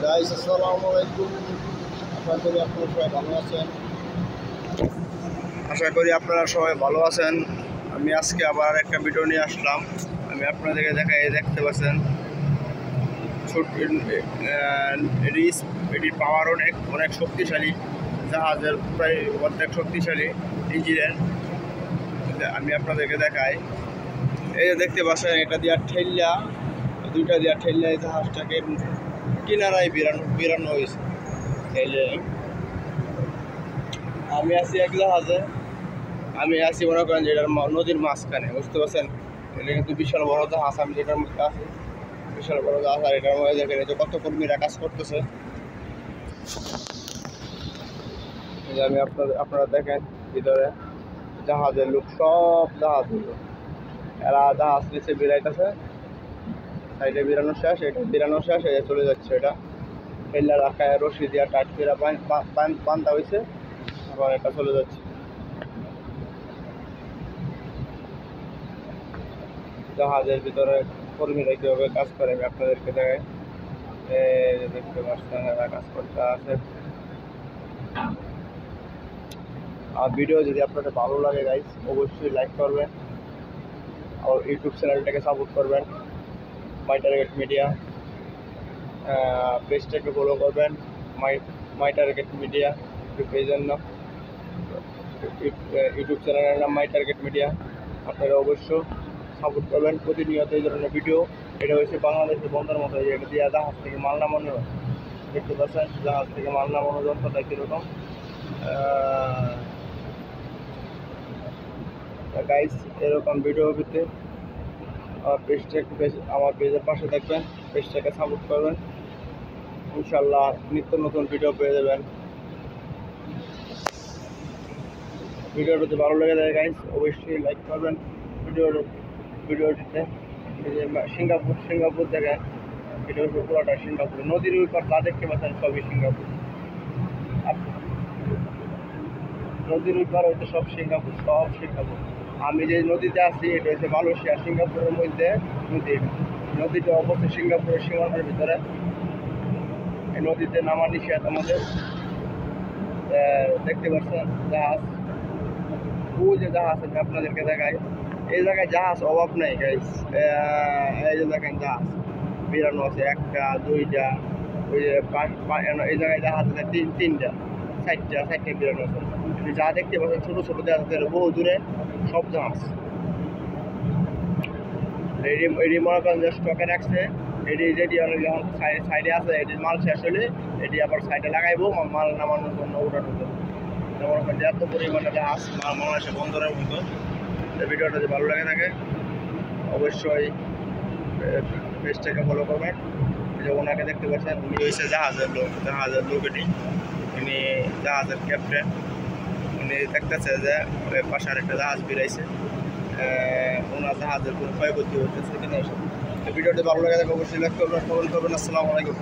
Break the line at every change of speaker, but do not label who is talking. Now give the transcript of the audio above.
Guys আসসালামু আলাইকুম। আশা করি আপনারা সবাই ভালো আছেন। আমি আজকে আবার একটা ভিডিও নিয়ে আসলাম। আমি আপনাদেরকে দেখতে পাচ্ছেন এটির পাওয়ার অনেক শক্তিশালী, জাহাজের প্রায় অর্ধেক শক্তিশালী ইঞ্জিনের। আমি আপনাদেরকে দেখাই। এই যে দেখতে পাচ্ছেন, এটা দিয়া ঠেললা, দুইটা দিয়া ঠেললা এই জাহাজটাকে কিনারায় বিরানো হয়েছে। এই যে আমি আছি এক জাহাজে, আমি আছি মনে করেন যে এটার নদীর মাঝখানে, বুঝতে পারছেন? এটা কিন্তু বিশাল বড় জাহাজ, আমি যেটার মধ্যে আছি বিশাল বড় জাহাজ। আর এটার মধ্যে দেখেন যে কত কর্মীরা কাজ করতেছে। আমি আপনারা দেখেন ভিতরে জাহাজের লোক, সব জাহাজ এরা জাহাজ নিচে বেড়াইতেছে। সাইডে বেরানো শেষ, এটা বেরানো শেষ, এটা চলে যাচ্ছে। এটা ফেললা রাখায় রশি দিয়া টাইট করে বান্ধা হয়েছে, আবার এটা চলে যাচ্ছে। জাহাজের ভিতরে কর্মীরা কীভাবে কাজ করে আমি আপনাদেরকে দেখাই। দেখতে পাচ্ছেন এরা কাজ করতে আছে। আর ভিডিও যদি আপনাদের ভালো লাগে গাইস, অবশ্যই লাইক করবেন আর ইউটিউব চ্যানেলটাকে সাপোর্ট করবেন। মাই টার্গেট মিডিয়া পেজটাকে ফলো করবেন। মাই টার্গেট মিডিয়া পেজের নাম, ইউটিউব চ্যানেলের নাম মাই টার্গেট মিডিয়া। আপনারা অবশ্যই সাপোর্ট করবেন। প্রতিনিয়ত এই ধরনের ভিডিও। এটা হচ্ছে বাংলাদেশের বন্ধের মতো, এটা দিয়ে জাহাজ থেকে মাল নামানো হয়। দেখতে পাচ্ছেন জাহাজ থেকে মাল নামানো যন্ত্রটা কীরকম। গাইস, এরকম ভিডিও পেতে আমার পেজের পাশে থাকবেন, পেজটাকে সাপোর্ট করবেন। ইনশাল্লাহ নিত্য নতুন ভিডিও পেয়ে যাবেন। ভিডিওটা যদি ভালো লেগে যায় গাইস, অবশ্যই লাইক করবেন ভিডিওটিতে। সিঙ্গাপুর দেখেন, এটা হচ্ছে পুরোটা সিঙ্গাপুর। নদীর ওই পর যা দেখতে পাচ্ছেন সবই সিঙ্গাপুর। নদীর ওই পার হচ্ছে সব সিঙ্গাপুর। আমি যে নদীতে আছি এটা হচ্ছে মালয়েশিয়া। সিঙ্গাপুরের মধ্যে নদীটা অবশ্যই সিঙ্গাপুরের সীমানার ভিতরে। এই নদীতে নামা নিষেধ আমাদের। দেখতে পাচ্ছেন জাহাজ, যে জাহাজ আছে আপনাদেরকে দেখায়। এই জায়গায় জাহাজ অভাব নেই গাইস। এই যে দেখেন জাহাজ বেরানো আছে, একটা দুইটা, ওই যে এই জায়গায় জাহাজ আছে তিনটা চারটে বেরানো আছে। যা দেখতে পাচ্ছেন ছোটো ছোটো জাহাজ আছে বহু দূরে, সব জাহাজ। এটি মনে করেন যে স্টকে রাখছে। যেটি অনেক যখন সাইডে আছে, এটির মাল শেষ হলে এটি আবার সাইডে লাগাইবো মাল নামানোর জন্য, ওঠানোর জন্য। মনে করেন যে এত পরিমাণে জাহাজ বাংলাদেশে বন্দরের মতো। ভিডিওটা যদি ভালো লাগে থাকে অবশ্যই পেজটাকে ফলো করবেন। যে ওনাকে দেখতে পাচ্ছেন, উনি হয়েছে জাহাজের লোক এটি। উনি জাহাজের ক্যাপ্টেন। উনি দেখতেছে যে পাশে আরেকটা জাহাজ বেরাইছে, ওনার জাহাজের কোনো ক্ষয়ক্ষতি হচ্ছে কিনা। ভিডিওটি ভালো লাগে থাকে অবশ্যই লাইক করবেন, কমেন্ট করবেন। আসসালামু আলাইকুম।